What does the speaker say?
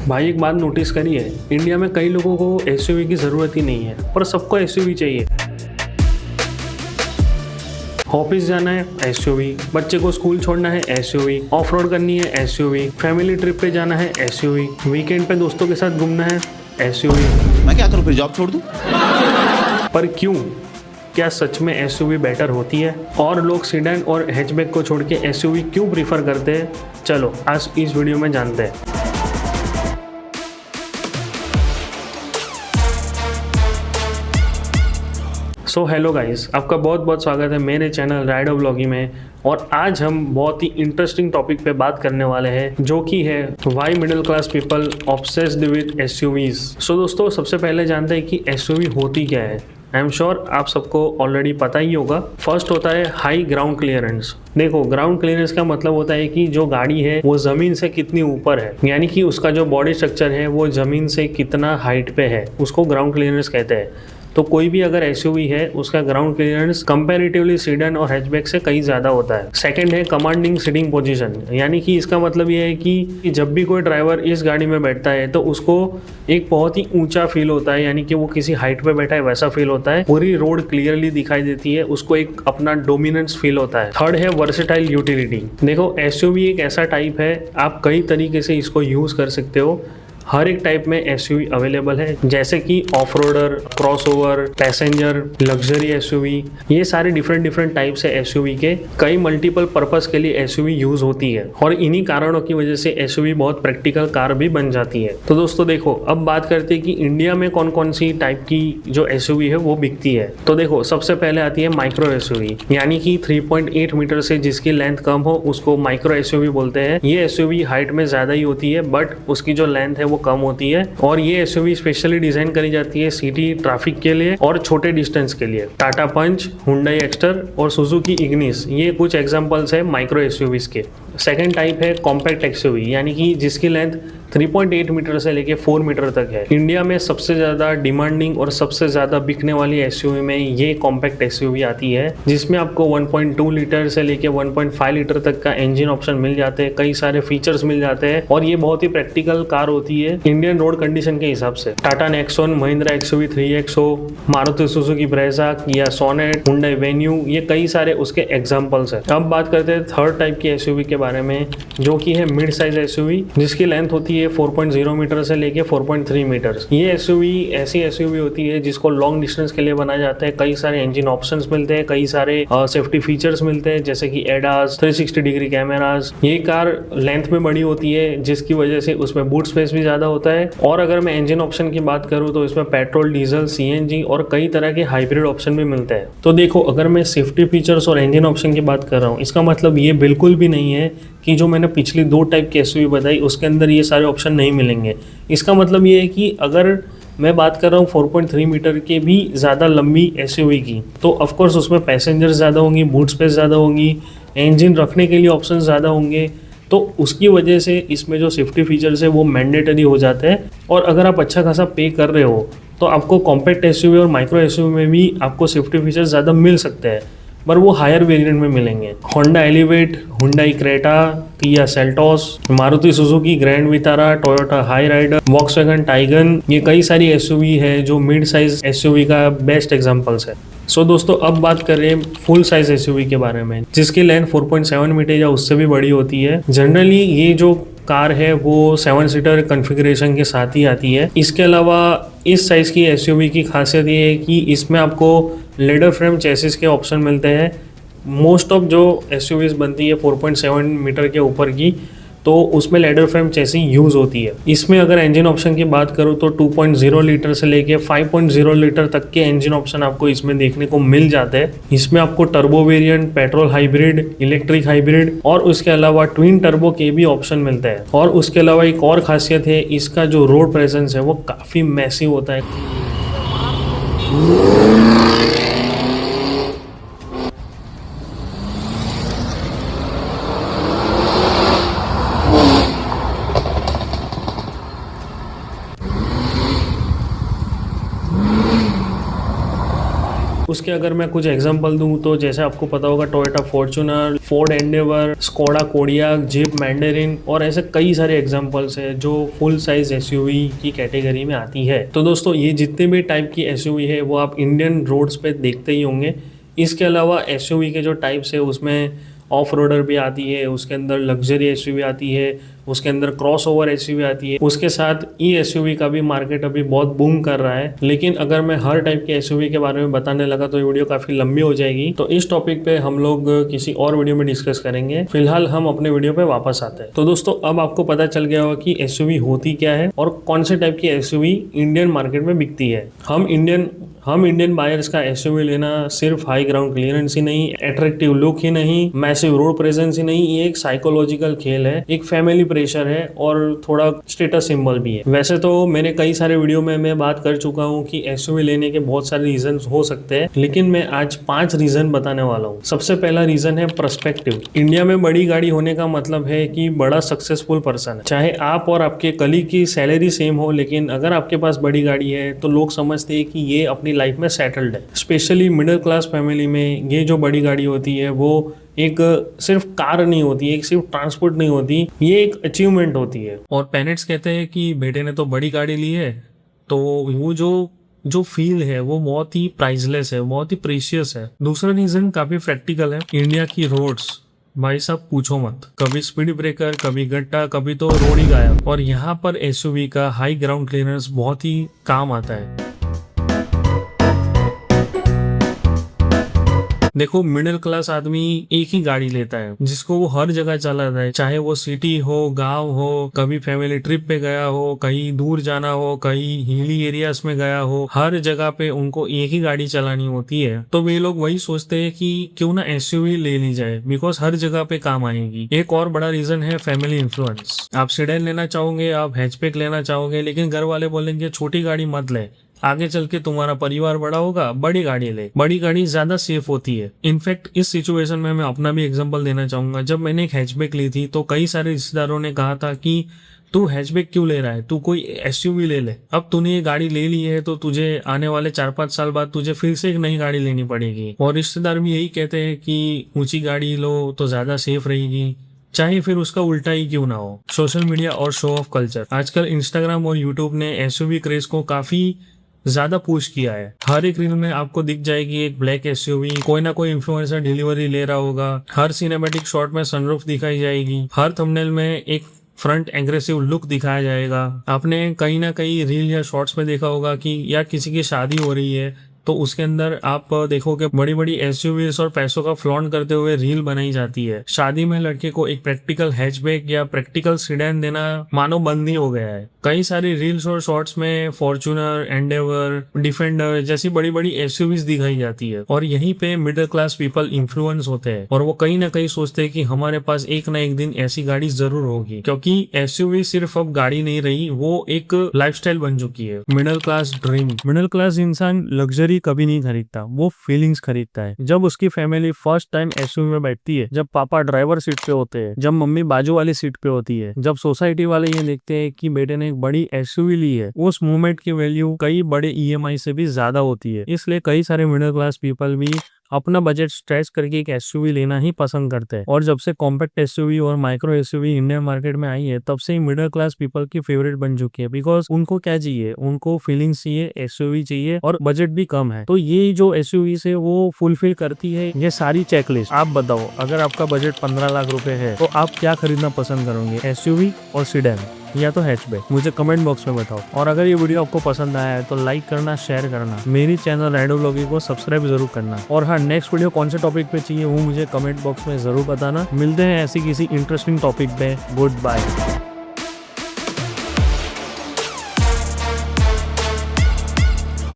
भाई एक बात नोटिस करी है, इंडिया में कई लोगों को एसयूवी की ज़रूरत ही नहीं है, पर सबको एसयूवी चाहिए। ऑफिस जाना है एसयूवी, बच्चे को स्कूल छोड़ना है एसयूवी, ऑफ रोड करनी है एसयूवी, फैमिली ट्रिप पे जाना है एसयूवी, वीकेंड पे दोस्तों के साथ घूमना है एसयूवी। मैं क्या करूं, फिर जॉब छोड़ दूं? पर क्यों? क्या सच में एसयूवी बेटर होती है? और लोग सीडन और हैचबैक को छोड़ के एसयूवी क्यों प्रीफर करते हैं? चलो आज इस वीडियो में जानते हैं। सो हेलो गाइस, आपका बहुत बहुत स्वागत है मेरे चैनल राइड व्लॉगिंग में। और आज हम बहुत ही इंटरेस्टिंग टॉपिक पे बात करने वाले हैं, जो कि है why middle class people obsessed with SUVs. So दोस्तों, सबसे पहले जानते हैं कि एसयूवी होती क्या है। आई एम श्योर आप सबको ऑलरेडी पता ही होगा। फर्स्ट होता है हाई ग्राउंड क्लियरेंस। देखो, ग्राउंड क्लियरेंस का मतलब होता है कि जो गाड़ी है वो जमीन से कितनी ऊपर है, यानी कि उसका जो बॉडी स्ट्रक्चर है वो जमीन से कितना हाइट पे है, उसको ग्राउंड क्लियरेंस कहते हैं। तो कोई भी अगर एसयूवी है उसका ग्राउंड क्लियरेंस कंपैरेटिवली सीडन और हैचबैक से कहीं ज़्यादा होता है। सेकंड है कमांडिंग सीटिंग पोजीशन, यानी कि इसका मतलब ये है कि जब भी कोई ड्राइवर इस गाड़ी में बैठता है तो उसको एक बहुत ही ऊंचा फील होता है, यानी कि वो किसी हाइट पे बैठा है वैसा फील होता है। पूरी रोड क्लियरली दिखाई देती है, उसको एक अपना डोमिनेंस फील होता है। थर्ड है वर्सेटाइल यूटिलिटी। देखो, एसयूवी एक ऐसा टाइप है, आप कई तरीके से इसको यूज़ कर सकते हो। हर एक टाइप में एसयूवी अवेलेबल है, जैसे कि off roader, crossover, passenger, luxury SUV. ये सारे डिफरेंट टाइप्स है एसयूवी के। कई मल्टीपल पर्पस के लिए एसयूवी यूज होती है और इन्हीं कारणों की वजह से एसयूवी बहुत प्रैक्टिकल कार भी बन जाती है। तो दोस्तों देखो, अब बात करते हैं कि इंडिया में कौन कौन सी टाइप की जो एसयूवी है वो बिकती है। तो देखो, सबसे पहले आती है माइक्रो एसयूवी, यानी कि 3.8 मीटर से जिसकी लेंथ कम हो उसको माइक्रो एसयूवी बोलते हैं। ये एसयूवी हाइट में ज्यादा ही होती है, बट उसकी जो लेंथ है वो कम होती है। और ये एसयूवी स्पेशली डिजाइन करी जाती है सिटी ट्रैफिक के लिए और छोटे डिस्टेंस के लिए। टाटा पंच, हुंडई एक्स्टर और सुजुकी इग्निस, ये कुछ एग्जांपल्स है माइक्रो एसयूवीज के। सेकेंड टाइप है कॉम्पैक्ट एक्सयूवी, यानी कि जिसकी लेंथ 3.8 मीटर से लेके 4 मीटर तक है। इंडिया में सबसे ज्यादा डिमांडिंग और सबसे ज्यादा बिकने वाली एसयूवी में ये कॉम्पैक्ट एसयूवी आती है, जिसमें आपको 1.2 लीटर से लेके 1.5 लीटर तक का इंजन ऑप्शन मिल जाते हैं, कई सारे फीचर्स मिल जाते हैं और ये बहुत ही प्रैक्टिकल कार होती है इंडियन रोड कंडीशन के हिसाब से। Tata Nexon, Mahindra XUV 3X हो, मारुति सुजुकी ब्रेजा, किया सोनेट, हुंडई वेन्यू, ये कई सारे उसके एग्जांपल्स है। अब बात करते हैं थर्ड टाइप की एसयूवी के बारे में, जो कि है मिड साइज एसयूवी, जिसकी लेंथ होती है 4.0 मीटर से लेके 4.3 मीटर। ये एसयूवी ऐसी एसयूवी होती है जिसको लॉन्ग डिस्टेंस के लिए बनाया जाता है। कई सारे इंजन ऑप्शंस मिलते हैं, कई सारे सेफ्टी फीचर्स मिलते हैं, जैसे कि एडास, 360 डिग्री कैमरास। ये कार लेंथ में बड़ी होती है, जिसकी वजह से उसमें बूट स्पेस भी ज्यादा होता है। और अगर मैं इंजन ऑप्शन की बात करूँ तो इसमें पेट्रोल, डीजल, सीएनजी और कई तरह के हाइब्रिड ऑप्शन भी मिलते हैं। तो देखो, अगर मैं सेफ्टी फीचर्स और इंजन ऑप्शन की बात कर रहा हूँ, इसका मतलब ये बिल्कुल भी नहीं है कि जो मैंने पिछली दो टाइप की एसयूवी बताई उसके अंदर ये सारे ऑप्शन नहीं मिलेंगे। इसका मतलब ये है कि अगर मैं बात कर रहा हूँ 4.3 मीटर के भी ज़्यादा लंबी एसयूवी की, तो ऑफकोर्स उसमें पैसेंजर ज़्यादा होंगी, बूट स्पेस ज़्यादा होंगी, इंजन रखने के लिए ऑप्शन ज़्यादा होंगे। तो उसकी वजह से इसमें जो सेफ्टी फीचर्स है वो मैंडेटरी हो जाते हैं। और अगर आप अच्छा खासा पे कर रहे हो तो आपको कॉम्पैक्ट एसयूवी और माइक्रो एसयूवी में भी आपको सेफ्टी फीचर्स ज़्यादा मिल सकते हैं, पर वो हायर वेरिएंट में मिलेंगे। Honda Elevate, Hyundai Creta, Kia Seltos, Maruti Suzuki Grand Vitara, Toyota Hyryder, Volkswagen Taigun, ये कई सारी एसयूवी है जो मिड साइज एसयूवी का बेस्ट एग्जांपल्स है। सो दोस्तों, अब बात कर रहे हैं फुल साइज एसयूवी के बारे में, जिसकी लेंथ 4.7 मीटर या उससे भी बड़ी होती है। जनरली ये जो कार है वो 7 सीटर कॉन्फ़िगरेशन के साथ ही आती है। इसके अलावा इस साइज़ की एसयूवी की खासियत ये है कि इसमें आपको लेडर फ्रेम चेसिस के ऑप्शन मिलते हैं। मोस्ट ऑफ जो एसयूवीज बनती है 4.7 मीटर के ऊपर की, तो उसमें लेडर फ्रेम चेसी यूज़ होती है। इसमें अगर इंजन ऑप्शन की बात करूँ तो 2.0 लीटर से लेके 5.0 लीटर तक के इंजन ऑप्शन आपको इसमें देखने को मिल जाते हैं। इसमें आपको turbo variant, petrol hybrid, electric hybrid और उसके अलावा ट्विन टर्बो के भी ऑप्शन मिलते हैं। और उसके अलावा एक और खासियत है, इसका जो रोड प्रेजेंस है वो काफ़ी मैसिव होता है। उसके अगर मैं कुछ एग्जांपल दूं तो जैसे आपको पता होगा Toyota Fortuner, Ford Endeavour, Skoda Kodiaq, jeep Mandarin और ऐसे कई सारे एग्जांपल्स है जो फुल साइज एसयूवी की कैटेगरी में आती है। तो दोस्तों ये जितने भी टाइप की एसयूवी है वो आप इंडियन रोड्स पे देखते ही होंगे। इसके अलावा एसयूवी के जो टाइप्स है उसमें ऑफ रोडर भी आती है, उसके अंदर लग्जरी एसयूवी आती है, उसके अंदर क्रॉस ओवर एसयूवी आती है, उसके साथ ई एसयूवी का भी मार्केट अभी बहुत बूम कर रहा है। लेकिन अगर मैं हर टाइप के एसयूवी के बारे में बताने लगा तो ये वीडियो काफी लंबी हो जाएगी, तो इस टॉपिक पे हम लोग किसी और वीडियो में डिस्कस करेंगे। फिलहाल हम अपने वीडियो पे वापस आते हैं। तो दोस्तों अब आपको पता चल गया होगा कि एसयूवी होती क्या है और कौन से टाइप की एसयूवी इंडियन मार्केट में बिकती है। हम इंडियन बायर्स का एसयूवी लेना सिर्फ हाई ग्राउंड क्लियरेंस ही नहीं, अट्रैक्टिव लुक ही नहीं, मैसिव रोड प्रेजेंस ही नहीं, ये एक साइकोलॉजिकल खेल है, एक फैमिली प्रेशर है और थोड़ा स्टेटस सिंबल भी है। वैसे तो मैंने कई सारे वीडियो में मैं बात कर चुका हूँ कि एसयूवी लेने के बहुत सारे रीजन हो सकते हैं, लेकिन मैं आज 5 रीजन बताने वाला हूँ। सबसे पहला रीजन है पर्सपेक्टिव। इंडिया में बड़ी गाड़ी होने का मतलब है कि बड़ा सक्सेसफुल पर्सन है। चाहे आप और आपके कलीग की सैलरी सेम हो, लेकिन अगर आपके पास बड़ी गाड़ी है तो लोग समझते हैं कि ये अपनी लाइफ में सेटल्ड है। स्पेशली मिडिल क्लास फैमिली में ये जो बड़ी गाड़ी होती है वो एक सिर्फ कार नहीं होती, एक सिर्फ ट्रांसपोर्ट नहीं होती, ये एक अचीवमेंट होती है। और पेरेंट्स कहते हैं कि बेटे ने तो बड़ी गाड़ी ली है तो वो जो फील है वो बहुत ही प्राइसलेस है, बहुत ही प्रीशियस है। दूसरा रीजन काफी प्रैक्टिकल है। इंडिया की रोड्स भाई साहब पूछो मत, कभी स्पीड ब्रेकर, कभी गड्ढा, कभी तो रोड ही गायब। और यहाँ पर एसयूवी का हाई ग्राउंड क्लियरेंस बहुत ही काम आता है। देखो मिडिल क्लास आदमी एक ही गाड़ी लेता है जिसको वो हर जगह चलाता है, चाहे वो सिटी हो, गांव हो, कभी फैमिली ट्रिप पे गया हो, कहीं दूर जाना हो, कहीं हिली एरियाज में गया हो, हर जगह पे उनको एक ही गाड़ी चलानी होती है। तो वे लोग वही सोचते हैं कि क्यों ना एसयूवी ले ली जाए, बिकॉज हर जगह पे काम आएगी। एक और बड़ा रीजन है फैमिली इन्फ्लुएंस। आप सेडान लेना चाहोगे, आप हैचबैक लेना चाहोगे, लेकिन घर वाले बोलेंगे छोटी गाड़ी मत ले, आगे चल के तुम्हारा परिवार बड़ा होगा, बड़ी गाड़ी ले, बड़ी गाड़ी ज्यादा सेफ होती है। इनफैक्ट इस सिचुएशन में मैं अपना भी एग्जांपल देना चाहूंगा। जब मैंने एक हैचबैक ली थी तो कई सारे रिश्तेदारों ने कहा था कि तू हैचबैक क्यों ले रहा है, तू कोई एसयूवी ले ले। अब तूने ये गाड़ी ले ली है तो तुझे आने वाले 4-5 साल बाद तुझे फिर से एक नई गाड़ी लेनी पड़ेगी। और रिश्तेदार भी यही कहते हैं कि ऊंची गाड़ी लो तो ज्यादा सेफ रहेगी, चाहे फिर उसका उल्टा ही क्यों ना हो। सोशल मीडिया और शो ऑफ कल्चर। आजकल इंस्टाग्राम और यूट्यूब ने एसयूवी क्रेज को काफी ज्यादा पुश किया है। हर एक रील में आपको दिख जाएगी एक ब्लैक एसयूवी, कोई ना कोई इन्फ्लुएंसर डिलीवरी ले रहा होगा, हर सिनेमैटिक शॉट में सनरूफ दिखाई जाएगी, हर थंबनेल में एक फ्रंट एग्रेसिव लुक दिखाया जाएगा। आपने कहीं ना कहीं रील या शॉर्ट्स में देखा होगा कि या किसी की शादी हो रही है तो उसके अंदर आप देखोगे बड़ी बड़ी एसयूवीज और पैसों का फ्लॉन्ट करते हुए रील बनाई जाती है। शादी में लड़के को एक प्रैक्टिकल हैचबैक या प्रैक्टिकल सीडान देना मानो बंद ही हो गया है। कई सारी रील्स और शॉर्ट्स में फॉर्च्यूनर, एंडेवर, डिफेंडर जैसी बड़ी बड़ी एसयूवीज दिखाई जाती है और यहीं पे मिडिल क्लास पीपल इन्फ्लुएंस होते हैं और वो कहीं ना कहीं सोचते हैं कि हमारे पास एक ना एक दिन ऐसी गाड़ी जरूर होगी, क्योंकि एसयूवी सिर्फ अब गाड़ी नहीं रही, वो एक लाइफस्टाइल बन चुकी है। Middle class dream. Middle class इंसान लग्जरी कभी नहीं खरीदता, वो फीलिंग्स खरीदता है। जब उसकी फैमिली फर्स्ट टाइम एसयूवी में बैठती है, जब पापा ड्राइवर सीट पे होते हैं, जब मम्मी बाजू वाली सीट पे होती है, जब सोसाइटी वाले ये देखते हैं कि बेटे ने एक बड़ी एसयूवी ली है, उस मूवमेंट की वैल्यू कई बड़े ईएमआई से भी ज्यादा होती है। इसलिए कई सारे मिडिल क्लास पीपल भी अपना बजट स्ट्रेच करके एक एसयूवी लेना ही पसंद करते हैं। और जब से कॉम्पैक्ट एसयूवी और माइक्रो एसयूवी इंडियन मार्केट में आई है तब से ही मिडिल क्लास पीपल की फेवरेट बन चुकी है। बिकॉज उनको क्या चाहिए, उनको फीलिंग्स चाहिए, एसयूवी चाहिए और बजट भी कम है। तो ये जो एसयूवी है वो फुलफिल करती है ये सारी चेकलिस्ट। आप बताओ अगर आपका बजट 15 लाख रुपए है तो आप क्या खरीदना पसंद करोगे, एसयूवी और सीडान या तो हैचबैक? मुझे कमेंट बॉक्स में बताओ। और अगर ये वीडियो आपको पसंद आया है तो लाइक करना, शेयर करना, मेरी चैनल राइडो व्लॉगिंग को सब्सक्राइब जरूर करना। और हाँ, नेक्स्ट वीडियो कौन से टॉपिक पे चाहिए वो मुझे कमेंट बॉक्स में जरूर बताना। मिलते हैं ऐसी किसी इंटरेस्टिंग टॉपिक पे। Good bye.